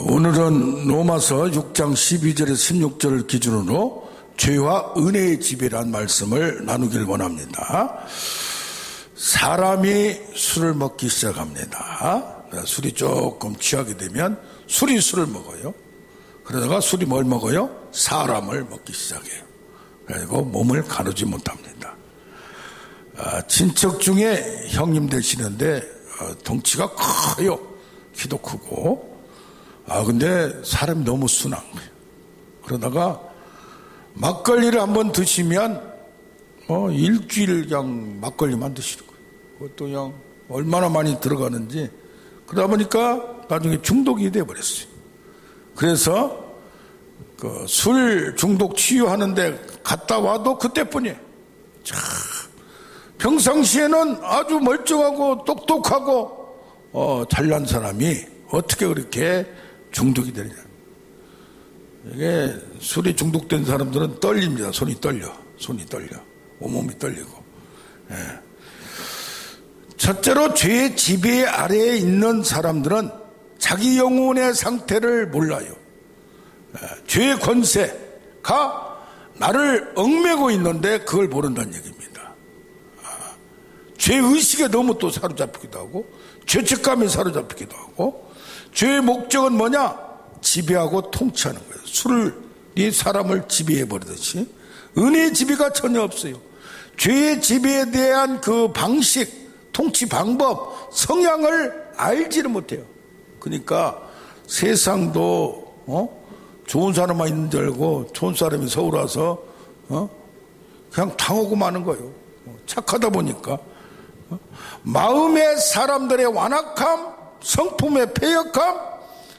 오늘은 로마서 6장 12절에서 16절을 기준으로 죄와 은혜의 지배라는 말씀을 나누길 원합니다. 사람이 술을 먹기 시작합니다. 술이 조금 취하게 되면 술이 술을 먹어요. 그러다가 술이 뭘 먹어요? 사람을 먹기 시작해요. 그리고 몸을 가누지 못합니다. 친척 중에 형님 되시는데 덩치가 커요. 키도 크고. 근데 사람이 너무 순한 거예요. 그러다가 막걸리를 한번 드시면 일주일 그냥 막걸리만 드시는 거예요. 그것도 그냥 얼마나 많이 들어가는지. 그러다 보니까 나중에 중독이 돼버렸어요. 그래서 그 술 중독 치유하는데 갔다 와도 그때뿐이에요. 참 평상시에는 아주 멀쩡하고 똑똑하고 잘난 사람이 어떻게 그렇게 중독이 되느냐. 이게 술이 중독된 사람들은 떨립니다. 손이 떨려. 온몸이 떨리고. 예. 첫째로 죄의 지배 아래에 있는 사람들은 자기 영혼의 상태를 몰라요. 죄의 권세가 나를 얽매고 있는데 그걸 모른다는 얘기입니다. 죄의식에 너무 또 사로잡히기도 하고 죄책감에 사로잡히기도 하고 죄의 목적은 뭐냐? 지배하고 통치하는 거예요. 술이 사람을 지배해버리듯이 은혜의 지배가 전혀 없어요. 죄의 지배에 대한 그 방식, 통치 방법, 성향을 알지를 못해요. 그러니까 세상도 좋은 사람만 있는 줄 알고 좋은 사람이 서울 와서 그냥 당하고 마는 거예요. 착하다 보니까 마음의 사람들의 완악함, 성품의 패역함,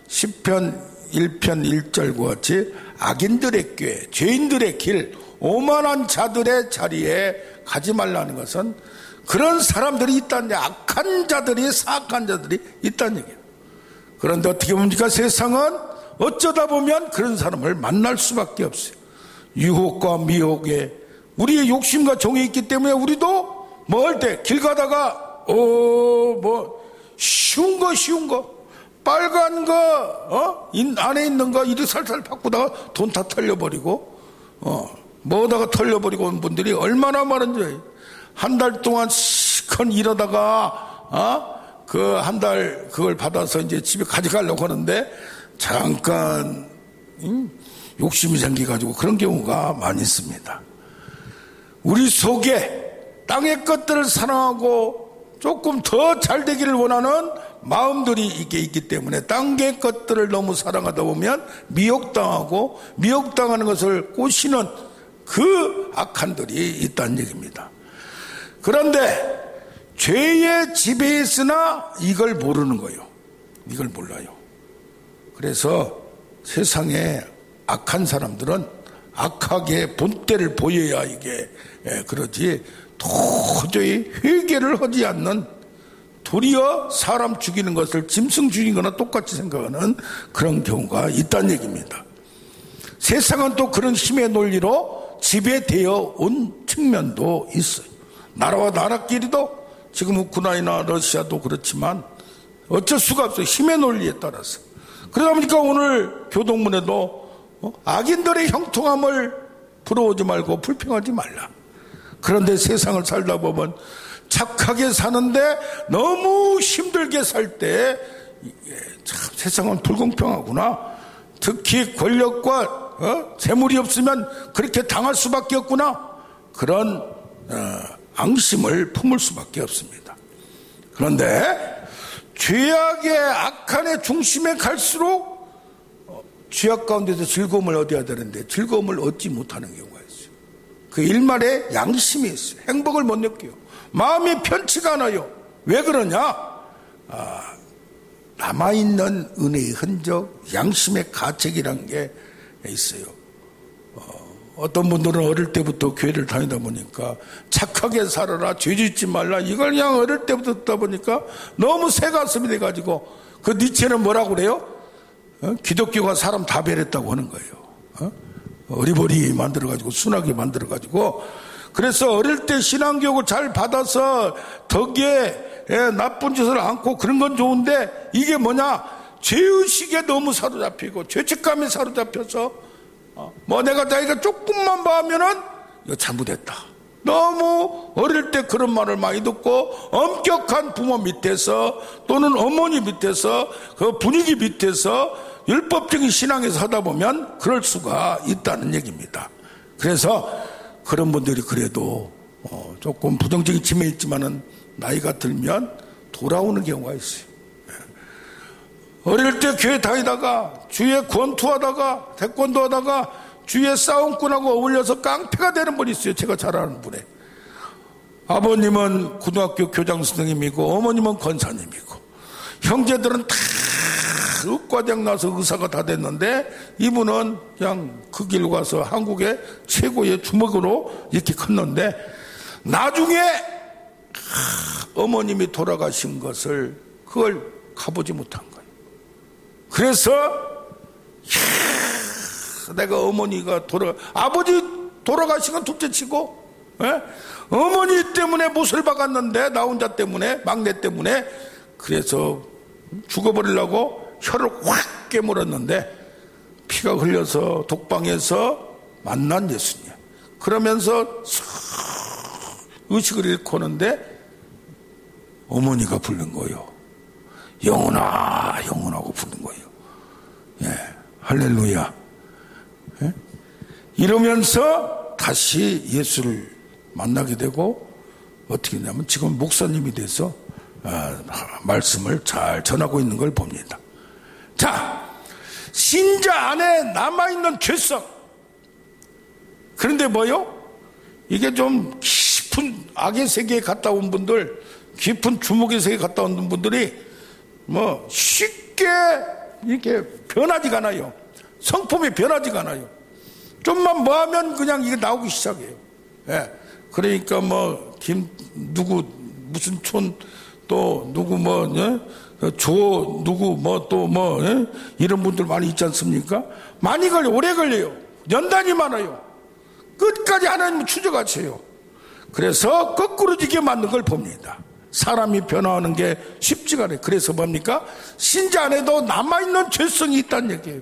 시편 1편 1절과 같이 악인들의 꾀, 죄인들의 길, 오만한 자들의 자리에 가지 말라는 것은 그런 사람들이 있다는 얘기예요. 악한 자들이, 사악한 자들이 있다는 얘기예요. 그런데 어떻게 봅니까? 세상은 어쩌다 보면 그런 사람을 만날 수밖에 없어요. 유혹과 미혹에 우리의 욕심과 정이 있기 때문에 우리도 뭐 할 때 길 가다가 쉬운 거 빨간 거 안에 있는 거 이리 살살 바꾸다가 돈 다 털려버리고 뭐다가 털려버리고 온 분들이 얼마나 많은지. 한 달 동안 시큰 이러다가 그 한 달 그걸 받아서 이제 집에 가져가려고 하는데 잠깐 욕심이 생겨가지고 그런 경우가 많이 있습니다. 우리 속에 땅의 것들을 사랑하고 조금 더 잘 되기를 원하는 마음들이 이게 있기 때문에 땅의 것들을 너무 사랑하다 보면 미혹당하고 미혹당하는 것을 꼬시는 그 악한들이 있다는 얘기입니다. 그런데 죄의 지배에 있으나 이걸 모르는 거예요. 이걸 몰라요. 그래서 세상에 악한 사람들은 악하게 본때를 보여야 이게 그러지 도저히 회개를 하지 않는 도리어 사람 죽이는 것을 짐승 죽이는 거나 똑같이 생각하는 그런 경우가 있다는 얘기입니다. 세상은 또 그런 힘의 논리로 지배되어 온 측면도 있어요. 나라와 나라끼리도 지금 우크라이나 러시아도 그렇지만 어쩔 수가 없어요. 힘의 논리에 따라서. 그러다 보니까 오늘 교동문에도 악인들의 형통함을 부러워하지 말고 불평하지 말라. 그런데 세상을 살다 보면 착하게 사는데 너무 힘들게 살 때 참 세상은 불공평하구나. 특히 권력과 재물이 없으면 그렇게 당할 수밖에 없구나. 그런 앙심을 품을 수밖에 없습니다. 그런데 죄악의 악한의 중심에 갈수록 죄악 가운데서 즐거움을 얻어야 되는데 즐거움을 얻지 못하는 경우가 있어요. 그 일말에 양심이 있어요. 행복을 못 느껴요. 마음이 편치가 않아요. 왜 그러냐? 남아있는 은혜의 흔적, 양심의 가책이란 게 있어요. 어떤 분들은 어릴 때부터 교회를 다니다 보니까 착하게 살아라, 죄 짓지 말라, 이걸 그냥 어릴 때부터 듣다 보니까 너무 새가슴이 돼가지고 그 니체는 뭐라고 그래요? 기독교가 사람 다 배렸다고 하는 거예요. 어리버리 만들어가지고 순하게 만들어가지고 그래서 어릴 때 신앙교육을 잘 받아서 덕에 나쁜 짓을 않고 그런 건 좋은데 이게 뭐냐? 죄의식에 너무 사로잡히고 죄책감에 사로잡혀서 뭐 내가 나이가 조금만 봐하면은 이거 잘못했다. 너무 어릴 때 그런 말을 많이 듣고 엄격한 부모 밑에서 또는 어머니 밑에서 그 분위기 밑에서 율법적인 신앙에서 하다 보면 그럴 수가 있다는 얘기입니다. 그래서 그런 분들이 그래도 조금 부정적인 측면이 있지만은 나이가 들면 돌아오는 경우가 있어요. 어릴 때 교회 다니다가 주위에 권투하다가 태권도 하다가 주위에 싸움꾼하고 어울려서 깡패가 되는 분이 있어요. 제가 잘 아는 분에. 아버님은 고등학교 교장 선생님이고 어머님은 권사님이고 형제들은 다 의과대학 나서 의사가 다 됐는데 이분은 그냥 그 길로 가서 한국의 최고의 주먹으로 이렇게 컸는데 나중에 어머님이 돌아가신 것을 그걸 가보지 못한 거예요. 그래서 내가 어머니가 아버지 돌아가신 건 둘째치고 어머니 때문에 못을 박았는데 나 혼자 때문에 막내 때문에 그래서 죽어버리려고 혀를 확 깨물었는데 피가 흘려서 독방에서 만난 예수님. 그러면서 의식을 잃고 오는데 어머니가 부른 거예요. 영혼아 영혼하고 부른 거예요. 예, 할렐루야. 예? 이러면서 다시 예수를 만나게 되고 어떻게 되냐면 지금 목사님이 돼서 말씀을 잘 전하고 있는 걸 봅니다. 자, 신자 안에 남아있는 죄성. 그런데 뭐요? 이게 좀 깊은 악의 세계에 갔다 온 분들, 깊은 주목의 세계에 갔다 온 분들이 뭐 쉽게 이렇게 변하지가 않아요. 성품이 변하지가 않아요. 좀만 뭐 하면 그냥 이게 나오기 시작해요. 예. 그러니까 뭐 누구 무슨 촌 또 누구 뭐 조 누구 뭐 또 뭐 이런 분들 많이 있지 않습니까? 많이 걸려 오래 걸려요. 연단이 많아요. 끝까지 하나님을 추적하세요. 그래서 거꾸로지게 만든 걸 봅니다. 사람이 변화하는 게 쉽지가 않아요. 그래서 뭡니까? 신자 안에도 남아있는 죄성이 있다는 얘기예요.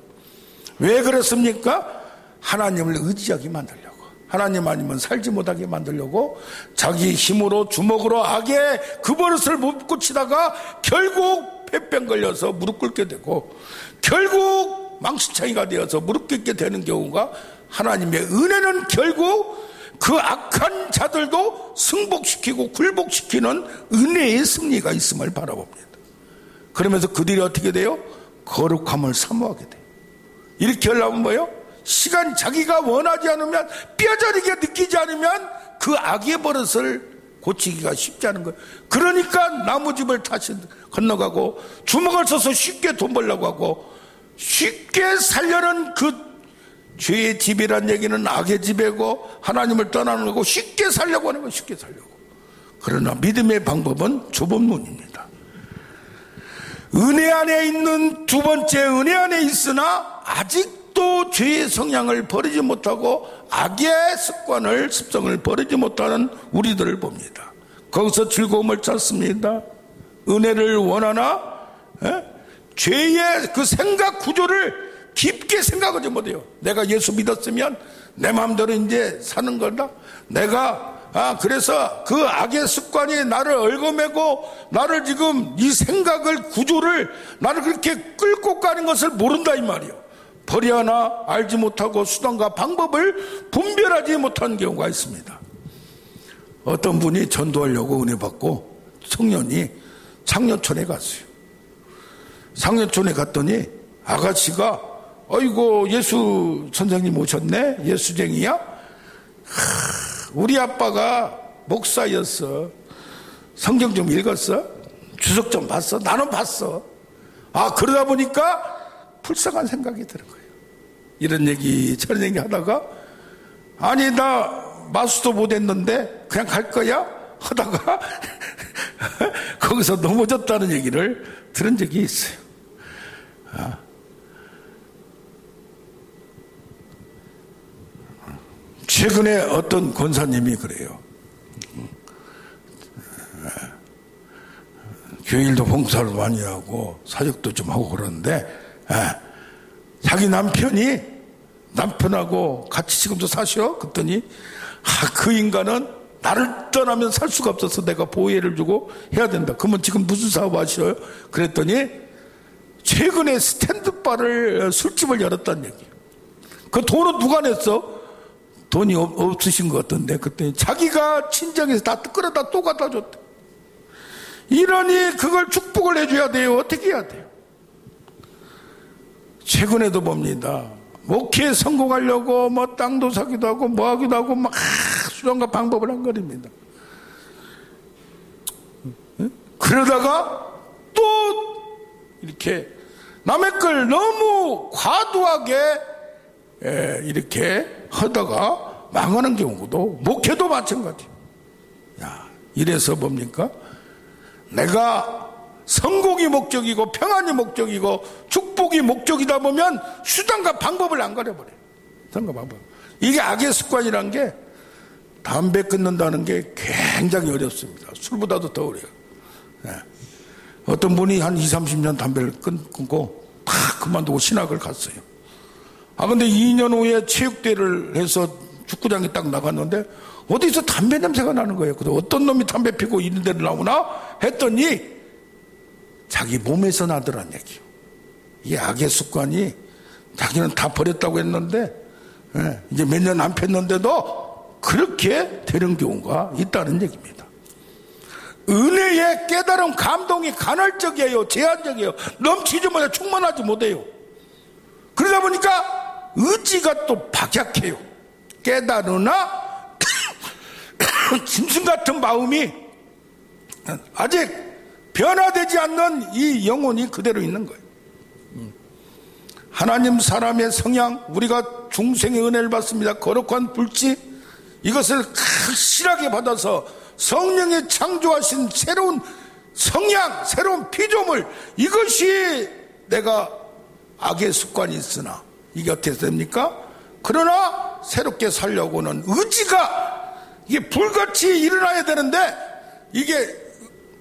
왜 그렇습니까? 하나님을 의지하게 만들려고, 하나님 아니면 살지 못하게 만들려고 자기 힘으로 주먹으로 악의 그 버릇을 못 고치다가 결국 폐병 걸려서 무릎 꿇게 되고 결국 망신창이가 되어서 무릎 꿇게 되는 경우가 하나님의 은혜는 결국 그 악한 자들도 승복시키고 굴복시키는 은혜의 승리가 있음을 바라봅니다. 그러면서 그들이 어떻게 돼요? 거룩함을 사모하게 돼요. 이렇게 하려면 뭐예요? 시간 자기가 원하지 않으면 뼈저리게 느끼지 않으면 그 악의 버릇을 고치기가 쉽지 않은 거예요. 그러니까 나무집을 다시 건너가고 주먹을 써서 쉽게 돈 벌려고 하고 쉽게 살려는 그 죄의 집이란 얘기는 악의 집이고 하나님을 떠나는 거고 쉽게 살려고 하는 건 쉽게 살려고. 그러나 믿음의 방법은 좁은 문입니다. 은혜 안에 있는 두 번째 은혜 안에 있으나 아직도 죄의 성향을 버리지 못하고 악의 습성을 버리지 못하는 우리들을 봅니다. 거기서 즐거움을 찾습니다. 은혜를 원하나 죄의 그 생각 구조를 깊게 생각하지 못해요. 내가 예수 믿었으면 내 마음대로 이제 사는 거다. 내가 그래서 그 악의 습관이 나를 얽어매고 나를 지금 이 생각을 구조를 나를 그렇게 끌고 가는 것을 모른다 이 말이에요. 버려나 알지 못하고 수단과 방법을 분별하지 못하는 경우가 있습니다. 어떤 분이 전도하려고 은혜 받고 청년이 상려촌에 갔어요. 상려촌에 갔더니 아가씨가 어이고 예수 선생님 오셨네? 예수쟁이야? 우리 아빠가 목사였어. 성경 좀 읽었어? 주석 좀 봤어? 나는 봤어. 그러다 보니까 불쌍한 생각이 드는 거예요. 이런 얘기 저런 얘기 하다가 아니 나 마수도 못했는데 그냥 갈 거야? 하다가 거기서 넘어졌다는 얘기를 들은 적이 있어요. 최근에 어떤 권사님이 그래요. 교일도 봉사를 많이 하고 사역도 좀 하고 그러는데 자기 남편하고 같이 지금도 사셔? 그랬더니 그 인간은 나를 떠나면 살 수가 없어서 내가 보호해를 주고 해야 된다. 그러면 지금 무슨 사업 하셔요? 그랬더니 최근에 스탠드바를 술집을 열었다는 얘기예요. 그 돈은 누가 냈어? 돈이 없으신 것 같던데 그때 자기가 친정에서 다 끌어다 또 갖다 줬대. 이러니 그걸 축복을 해줘야 돼요? 어떻게 해야 돼요? 최근에도 봅니다. 목회에 성공하려고 뭐 땅도 사기도 하고 뭐 하기도 하고 막 수단과 방법을 한 거립니다. 그러다가 또 이렇게 남의 걸 너무 과도하게 이렇게 하다가 망하는 경우도 목회도 마찬가지. 야, 이래서 뭡니까? 내가 성공이 목적이고 평안이 목적이고 축복이 목적이다 보면 수단과 방법을 안 가려버려요. 수단과 방법. 이게 악의 습관이란 게 담배 끊는다는 게 굉장히 어렵습니다. 술보다도 더 어려워요. 어떤 분이 한 20, 30년 담배를 끊고 다 그만두고 신학을 갔어요. 근데 2년 후에 체육대회를 해서 축구장에 딱 나갔는데 어디서 담배 냄새가 나는 거예요. 그래서 어떤 놈이 담배 피고 이런 데를 나오나 했더니 자기 몸에서 나더란 얘기요. 이 악의 습관이 자기는 다 버렸다고 했는데 이제 몇 년 안 폈는데도 그렇게 되는 경우가 있다는 얘기입니다. 은혜의 깨달음 감동이 간헐적이에요. 제한적이에요. 넘치자마자 충만하지 못해요. 그러다 보니까 의지가 또 박약해요. 깨달으나 짐승 같은 마음이 아직 변화되지 않는 이 영혼이 그대로 있는 거예요. 하나님 사람의 성향, 우리가 중생의 은혜를 받습니다. 거룩한 불지, 이것을 확실하게 받아서 성령이 창조하신 새로운 성향, 새로운 피조물, 이것이 내가 악의 습관이 있으나 이게 어떻게 됩니까? 그러나 새롭게 살려고는 의지가 이게 불같이 일어나야 되는데 이게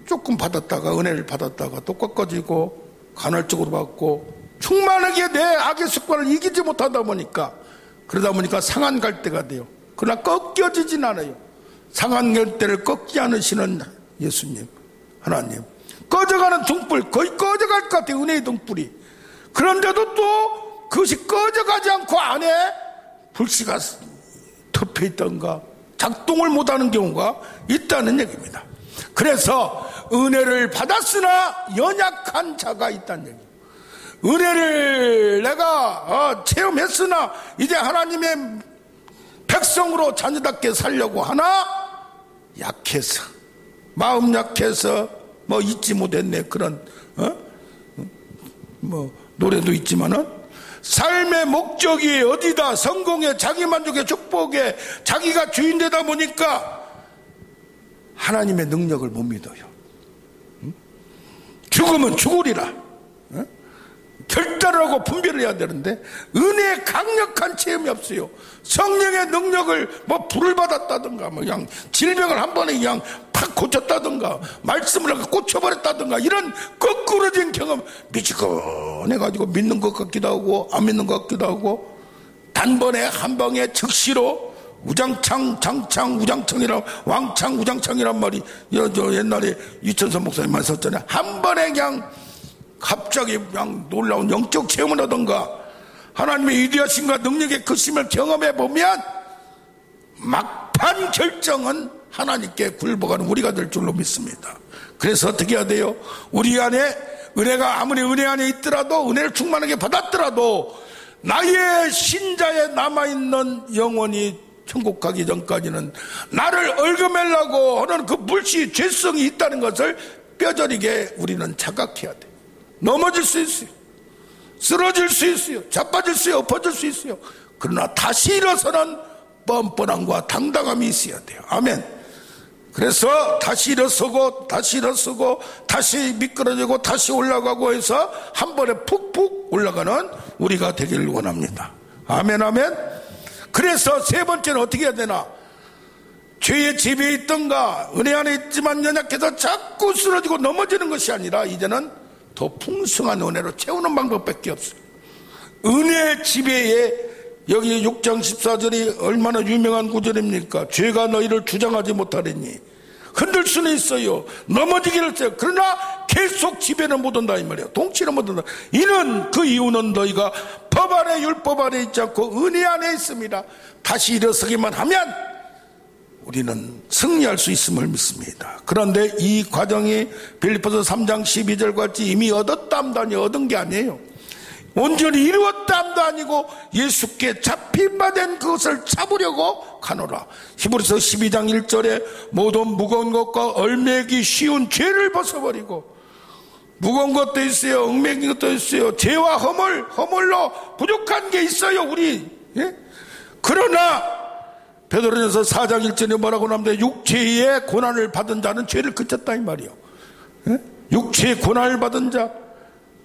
조금 받았다가 은혜를 받았다가 또 꺾어지고 간헐적으로 받고 충만하게 내 악의 습관을 이기지 못하다 보니까 그러다 보니까 상한 갈대가 돼요. 그러나 꺾여지진 않아요. 상한 갈대를 꺾지 않으시는 예수님, 하나님, 꺼져가는 등불, 거의 꺼져갈 것 같아요. 은혜의 등불이. 그런데도 또 그것이 꺼져가지 않고 안에 불씨가 덮여 있던가 작동을 못하는 경우가 있다는 얘기입니다. 그래서 은혜를 받았으나 연약한 자가 있다는 얘기예요. 은혜를 내가 체험했으나 이제 하나님의 백성으로 자녀답게 살려고 하나 약해서, 마음 약해서 뭐 잊지 못했네, 그런 뭐 노래도 있지만은 삶의 목적이 어디다, 성공에, 자기만족에, 축복에 자기가 주인 되다 보니까 하나님의 능력을 못 믿어요. 죽으면 죽으리라 결단을 하고 분별을 해야 되는데 은혜의 강력한 체험이 없어요. 성령의 능력을 뭐 불을 받았다든가 뭐 그냥 질병을 한 번에 그냥 팍 고쳤다든가 말씀을 하고 꽂혀버렸다든가 이런 거꾸러진 경험, 미지근해가지고 믿는 것 같기도 하고 안 믿는 것 같기도 하고 단번에 한 방에 즉시로 우장창 장창 우장창이라 왕창 우장창이란 말이 저 옛날에 유천선 목사님 말씀하셨잖아요. 한 번에 그냥 갑자기 그냥 놀라운 영적 체험을 하던가 하나님의 위대하심과 능력의 크심을 경험해 보면 막판 결정은 하나님께 굴복하는 우리가 될 줄로 믿습니다. 그래서 어떻게 해야 돼요? 우리 안에 은혜가 아무리 은혜 안에 있더라도, 은혜를 충만하게 받았더라도 나의 신자에 남아있는 영혼이 천국 가기 전까지는 나를 얽어매려고 하는 그 불씨 죄성이 있다는 것을 뼈저리게 우리는 자각해야 돼요. 넘어질 수 있어요. 쓰러질 수 있어요. 자빠질 수 있어요. 엎어질 수 있어요. 그러나 다시 일어서는 뻔뻔함과 당당함이 있어야 돼요. 아멘. 그래서 다시 일어서고 다시 미끄러지고 다시 올라가고 해서 한 번에 푹푹 올라가는 우리가 되기를 원합니다. 아멘 아멘. 그래서 세 번째는 어떻게 해야 되나? 죄의 지배에 있던가 은혜 안에 있지만 연약해서 자꾸 쓰러지고 넘어지는 것이 아니라 이제는 더 풍성한 은혜로 채우는 방법밖에 없어요. 은혜의 지배에 여기 6장 14절이 얼마나 유명한 구절입니까? 죄가 너희를 주장하지 못하리니 흔들 수는 있어요. 넘어지기를 써요. 그러나 계속 지배는 못한다 이 말이에요. 동치는 못한다. 이는 그 이유는 너희가 법 안에 율법 안에 있지 않고 은혜 안에 있습니다. 다시 일어서기만 하면 우리는 승리할 수 있음을 믿습니다. 그런데 이 과정이 빌립보서 3장 12절 같이 이미 얻었다함도 아니고 얻은 게 아니에요. 온전히 이루었다함도 아니고 예수께 잡힌바 된 그것을 잡으려고 가노라. 히브리서 12장 1절에 모든 무거운 것과 얼매기 쉬운 죄를 벗어버리고, 무거운 것도 있어요, 얽매긴 것도 있어요, 죄와 허물로 부족한 게 있어요 우리. 예? 그러나 베드로전서 4장 1절에 뭐라고 나오는데 육체의 고난을 받은 자는 죄를 그쳤다 이 말이에요. 예? 육체의 고난을 받은 자,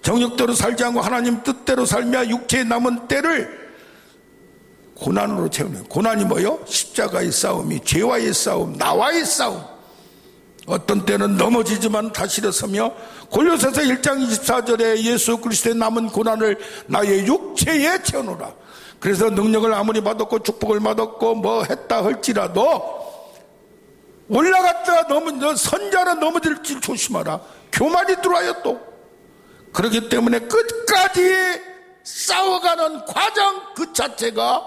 정욕대로 살지 않고 하나님 뜻대로 살며 육체에 남은 때를 고난으로 채우는. 고난이 뭐요? 십자가의 싸움이, 죄와의 싸움, 나와의 싸움. 어떤 때는 넘어지지만 다시 일어서며, 골로새서 1장 24절에 예수 그리스도의 남은 고난을 나의 육체에 채우노라. 그래서 능력을 아무리 받았고 축복을 받았고 뭐 했다 할지라도 올라갔다가 선자는 넘어질 줄 조심하라. 교만이 들어와요 또. 그렇기 때문에 끝까지 싸워가는 과정 그 자체가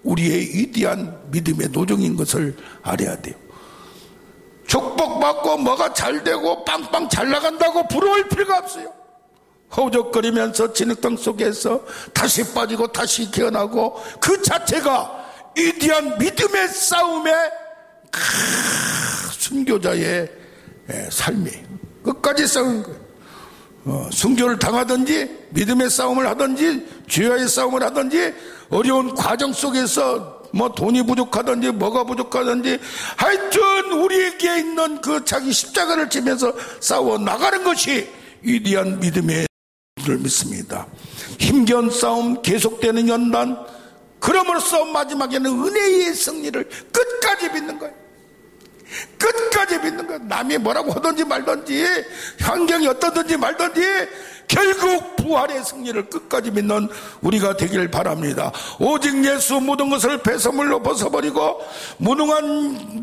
우리의 위대한 믿음의 노정인 것을 알아야 돼요. 축복받고 뭐가 잘 되고 빵빵 잘 나간다고 부러울 필요가 없어요. 허우적거리면서 진흙탕 속에서 다시 빠지고 다시 깨어나고 그 자체가 위대한 믿음의 싸움의 순교자의 삶이에요. 끝까지 싸우는 거예요. 순교를 당하든지 믿음의 싸움을 하든지 죄와의 싸움을 하든지 어려운 과정 속에서 뭐 돈이 부족하든지 뭐가 부족하든지 하여튼 우리에게 있는 그 자기 십자가를 지면서 싸워 나가는 것이 위대한 믿음의 를 믿습니다. 힘겨운 싸움, 계속되는 연단, 그럼으로써 마지막에는 은혜의 승리를 끝까지 믿는 거예요. 끝까지 믿는 거예요. 남이 뭐라고 하든지 말든지 환경이 어떠든지 말든지 결국 부활의 승리를 끝까지 믿는 우리가 되기를 바랍니다. 오직 예수 모든 것을 배설물로 벗어버리고 무능한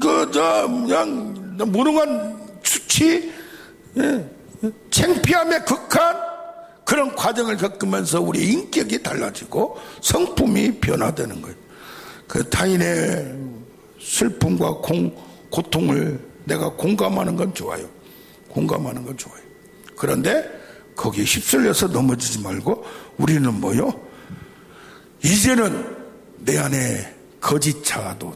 무능한 수치, 창피함에 극한 그런 과정을 겪으면서 우리의 인격이 달라지고 성품이 변화되는 거예요. 그 타인의 슬픔과 고통을 내가 공감하는 건 좋아요. 공감하는 건 좋아요. 그런데 거기에 휩쓸려서 넘어지지 말고 우리는 뭐요? 이제는 내 안에 거짓차도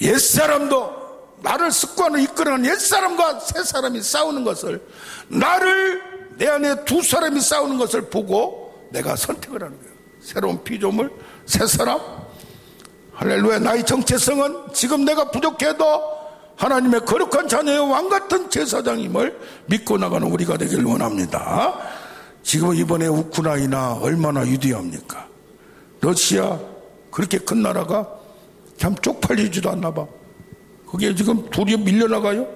옛사람도 나를 습관으로 이끌어가는 옛사람과 새사람이 싸우는 것을 나를 내 안에 두 사람이 싸우는 것을 보고 내가 선택을 하는 거예요. 새로운 피조물, 새 사람. 할렐루야. 나의 정체성은 지금 내가 부족해도 하나님의 거룩한 자녀의 왕같은 제사장임을 믿고 나가는 우리가 되길 원합니다. 지금 이번에 우크라이나 얼마나 위대합니까? 러시아 그렇게 큰 나라가 참 쪽팔리지도 않나 봐. 거기에 지금 둘이 밀려나가요.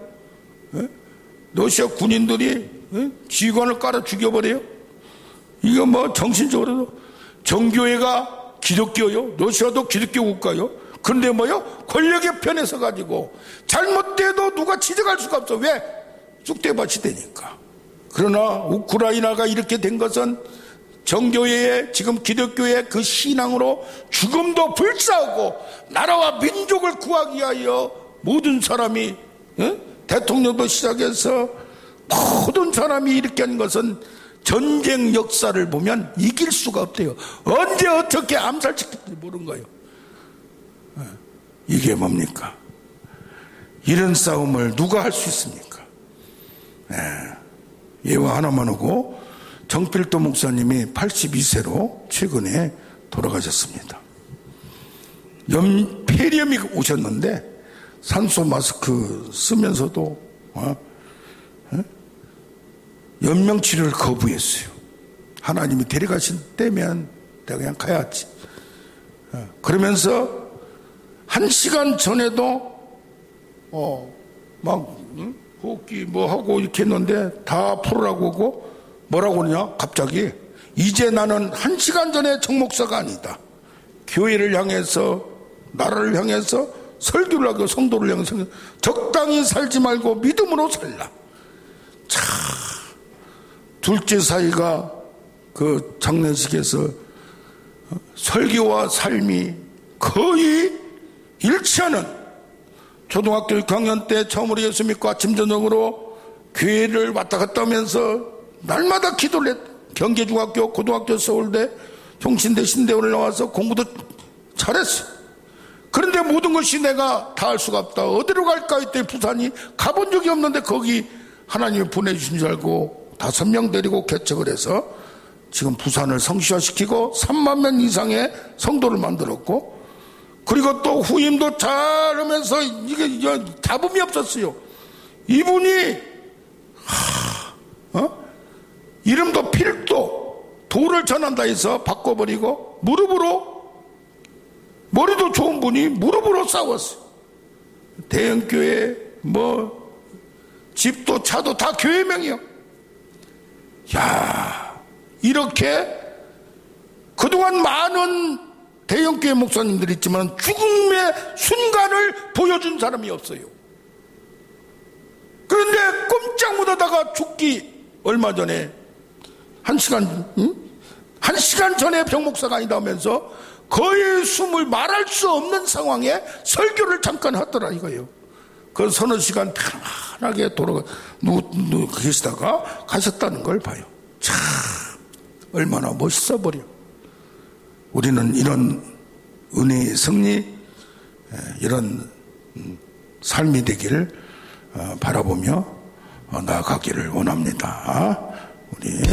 러시아 군인들이 지휘관을 깔아 죽여버려요. 이거 뭐 정신적으로도 정교회가 기독교요, 러시아도 기독교 국가요. 그런데 뭐요? 권력의 편에 서 가지고 잘못돼도 누가 지적할 수가 없어. 왜? 쑥대밭이 되니까. 그러나 우크라이나가 이렇게 된 것은 정교회의 지금 기독교의 그 신앙으로 죽음도 불사하고 나라와 민족을 구하기 위하여 모든 사람이 대통령도 시작해서 모든 사람이 이렇게 한 것은 전쟁 역사를 보면 이길 수가 없대요. 언제 어떻게 암살시킬지 모르는 거예요. 이게 뭡니까? 이런 싸움을 누가 할 수 있습니까? 예화 하나만 하고 정필도 목사님이 82세로 최근에 돌아가셨습니다. 폐렴이 오셨는데 산소 마스크 쓰면서도 연명치료를 거부했어요. 하나님이 데려가신 때면 내가 그냥 가야지. 그러면서 1시간 전에도 호흡기 뭐 하고 이렇게 했는데 다 풀으라고 하고 뭐라고 그러냐 갑자기 이제 나는 1시간 전에 정 목사가 아니다. 교회를 향해서 나라를 향해서 설교를 하고 성도를 향해서 적당히 살지 말고 믿음으로 살라. 자, 둘째 사이가 그 장례식에서 설교와 삶이 거의 일치하는, 초등학교 6학년 때 처음으로 예수 믿고 아침 저녁으로 교회를 왔다 갔다 하면서 날마다 기도를 했대. 경계중학교, 고등학교, 서울대, 종신대, 신대원을 나와서 공부도 잘했어. 그런데 모든 것이 내가 다 할 수가 없다. 어디로 갈까 했더니 부산이 가본 적이 없는데 거기 하나님이 보내주신 줄 알고 5명 데리고 개척을 해서 지금 부산을 성시화시키고 3만 명 이상의 성도를 만들었고, 그리고 또 후임도 잘하면서 이게 잡음이 없었어요. 이분이 이름도 필도 도를 전한다 해서 바꿔버리고 무릎으로, 머리도 좋은 분이 무릎으로 싸웠어요. 대형교회 뭐 집도 차도 다 교회명이요. 야, 이렇게 그동안 많은 대형교회 목사님들이 있지만 죽음의 순간을 보여준 사람이 없어요. 그런데 꼼짝 못하다가 죽기 얼마 전에 1시간 전에 병 목사가 아니다 하면서 거의 숨을 말할 수 없는 상황에 설교를 잠깐 하더라 이거예요. 그 서너 시간 편안하게 돌아가 누구 계시다가 가셨다는 걸 봐요. 참 얼마나 멋있어 버려. 우리는 이런 은혜의 승리, 이런 삶이 되기를 바라보며 나아가기를 원합니다. 우리